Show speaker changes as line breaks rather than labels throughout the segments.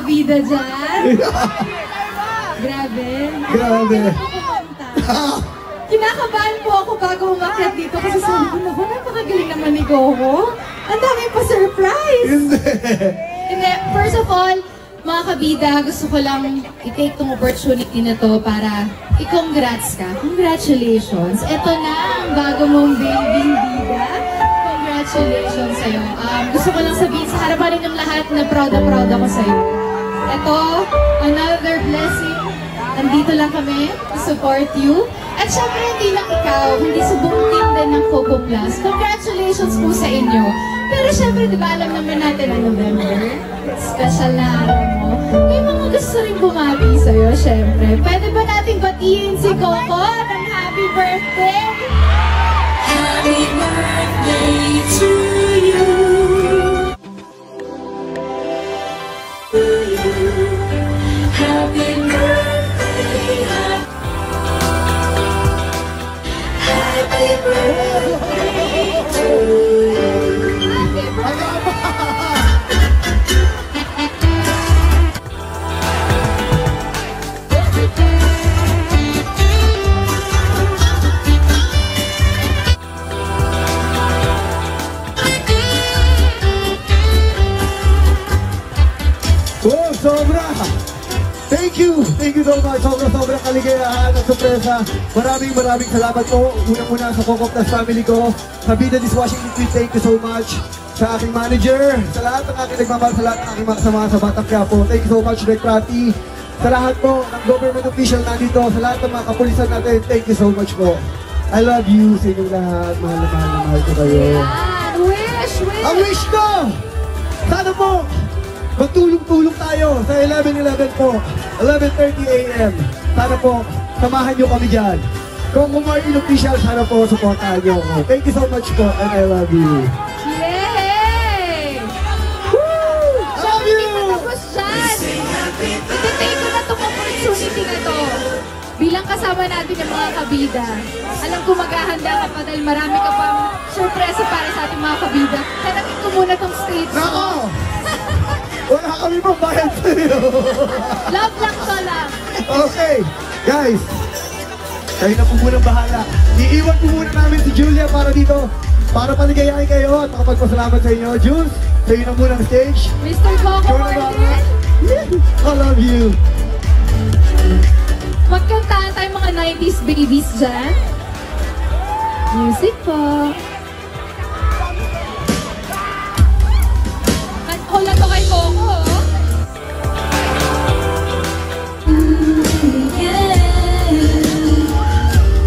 kabida dyan. Grabe.
Grabe.
Kinakabahan po ako bago umakyat dito kasi sabi ko, naku, napakagaling naman ni Coco. Ang dami pa surprise. Hindi. First of all, mga kabida, gusto ko lang i-take tong opportunity na to para i-congrats ka. Congratulations. Ito na ang bago mong baby bida. Congratulations sa'yo. Gusto ko lang sabihin sa harapan ninyong lahat na proud ako sa'yo. Ito, another blessing. Nandito lang kami to support you. At syempre, hindi lang ikaw, hindi sa buong team din ng Coco Plus. Congratulations po sa inyo. Pero syempre, di ba alam naman natin na November? Special na araw mo. May mga gusto rin bumati sa'yo, syempre. Pwede ba natin batiin si Coco ng happy birthday?
Happy birthday to you. Happy birthday. Happy birthday to you.
Oh, sobra! Thank you so much. Sobrang kaligayahan at sorpresa. Maraming salamat po. Una-una sa Coco Plus family ko. Sa Bida Dishwashing Liquid, thank you so much. Sa aking manager, sa lahat ng aking nagmamahal, sa lahat ng aking mga kasama sa Batang Quiapo. Thank you so much, Direk Prati. Sa lahat po ng government official nandito, sa lahat ng mga kapulisan natin, thank you so much po. I love you sa inyong lahat. Mahal ko kayo.
Wish!
Ang wish ko! Sana po, magtulong-tulong tayo sa 11/11 po, 11:30 AM. Sana po, samahan nyo kami dyan. Kung Martin official, sana po, supportahan nyo ako. Thank you so much po, and I love you.
Yay!
Woo! I love you!
Tapos dyan, iti-take ko na itong opportunity na to. Bilang kasama natin yung mga kabida. Alam ko maghahanda ka pa dahil marami ka pang surpresa para sa ating mga kabida. Tanagin ko muna itong stage.
Nako! Wala kami pang bayad sa'yo.
Love lang to lang.
Okay, guys. Kayo na po munang bahala. Iiwan po muna namin si Julia para dito. Para paligayahin kayo at makapagpasalamat sa inyo. Jules, sa'yo na muna ang stage.
Mr. Coco Martin.
I love you.
Magkantaan tayo mga 90s babies dyan. Music po. Hula to kay Coco.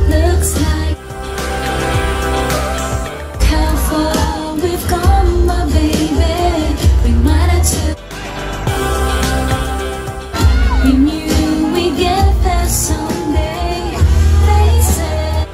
Looks like how far we've come, my baby. We might have took. We knew we'd get there someday. They said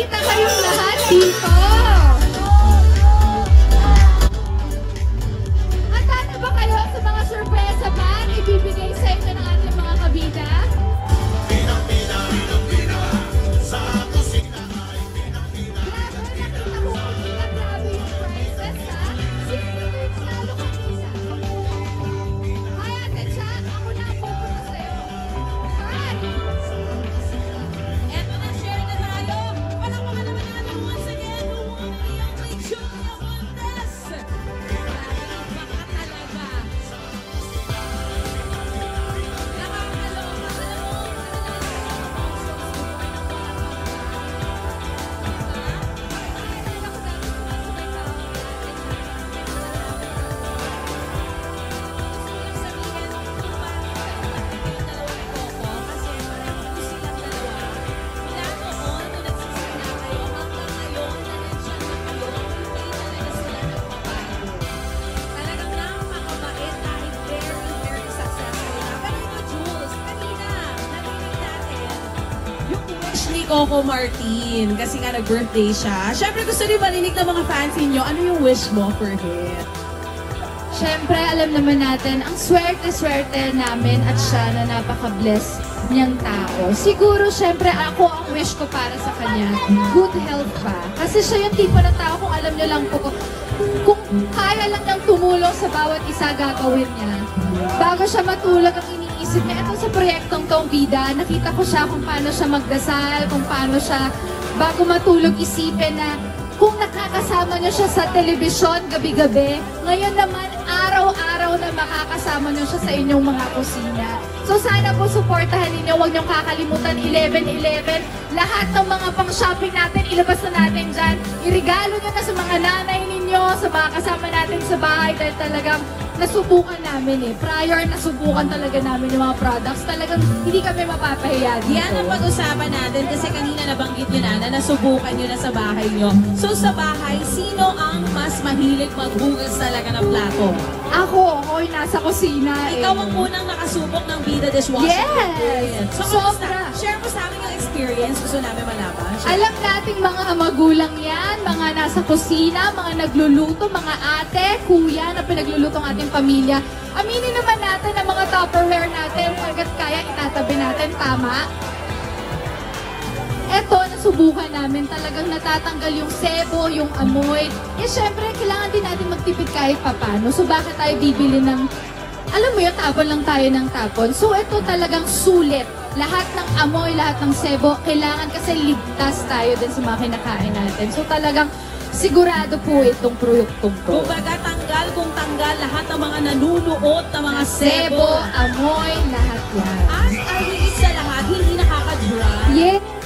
Magpakita kayong lahat dito. Handa na ba kayo sa mga sorpresa ba na ibibigay sa inyo ng ating mga kabida?
Coco Martin kasi nga nag-birthday siya. Siyempre gusto rin marinig ng mga fans ninyo, ano yung wish mo for him?
Siyempre, alam naman natin, ang swerte-swerte namin at siya na napaka-bless niyang tao. Siguro, siyempre, ako ang wish ko para sa kanya, good health pa. Kasi siya yung tipo ng tao, kung alam niyo lang po, kung kaya lang niyang tumulong sa bawat isa, gagawin niya. Bago siya matulog, ang iniisip niya, ito sa proyektong tong bida, nakita ko siya kung paano siya magdasal, kung paano siya, bago matulog, isipin na, kung nakakasama niyo siya sa telebisyon gabi-gabi, ngayon naman araw-araw na makakasama niyo siya sa inyong mga kusina. So sana po suportahan ninyo, huwag niyong kakalimutan 11-11. Lahat ng mga pang-shopping natin, ilabas na natin dyan. Irigalo niyo na sa mga nanay ninyo, sa mga kasama natin sa bahay dahil talagang nasubukan namin eh. Prior nasubukan talaga namin yung mga products. Talagang hindi kami mapapahiya dito.
Yan ang pag-usapan natin kasi kanina nabanggit nyo na nasubukan nyo na sa bahay nyo. So sa bahay, sino ang mas mahilig maghugas talaga ng plato?
Ako yung nasa kusina eh.
Ikaw ang unang nakasubok ng Vida Dishwashing
Yes!
Liquid. So
Sobra.
kamusta? Share mo sa amin yung experience. Gusto namin malaman. Share.
Alam nating mga magulang yan, mga nasa kusina, mga nagluluto, mga ate, kuya na pinagluluto ng ating pamilya. Aminin naman natin ang mga Tupperware natin, hanggat kaya itatabi natin, tama? Eto, nasubukan namin, talagang natatanggal yung sebo, yung amoy. Eh, syempre, kailangan din natin magtipid kahit papano. So, bakit tayo bibili ng, alam mo yun, tapon lang tayo ng tapon. So, ito talagang sulit. Lahat ng amoy, lahat ng sebo, kailangan kasi ligtas tayo din sa mga kinakain natin. So, talagang sigurado po itong produktong to.
Kumbaga, tanggal kung tanggal lahat ng mga nanunuot na mga
Sebo,
sebo.
amoy, lahat yan.
At ang higit sa lahat, hindi nakaka-dry.
Yes!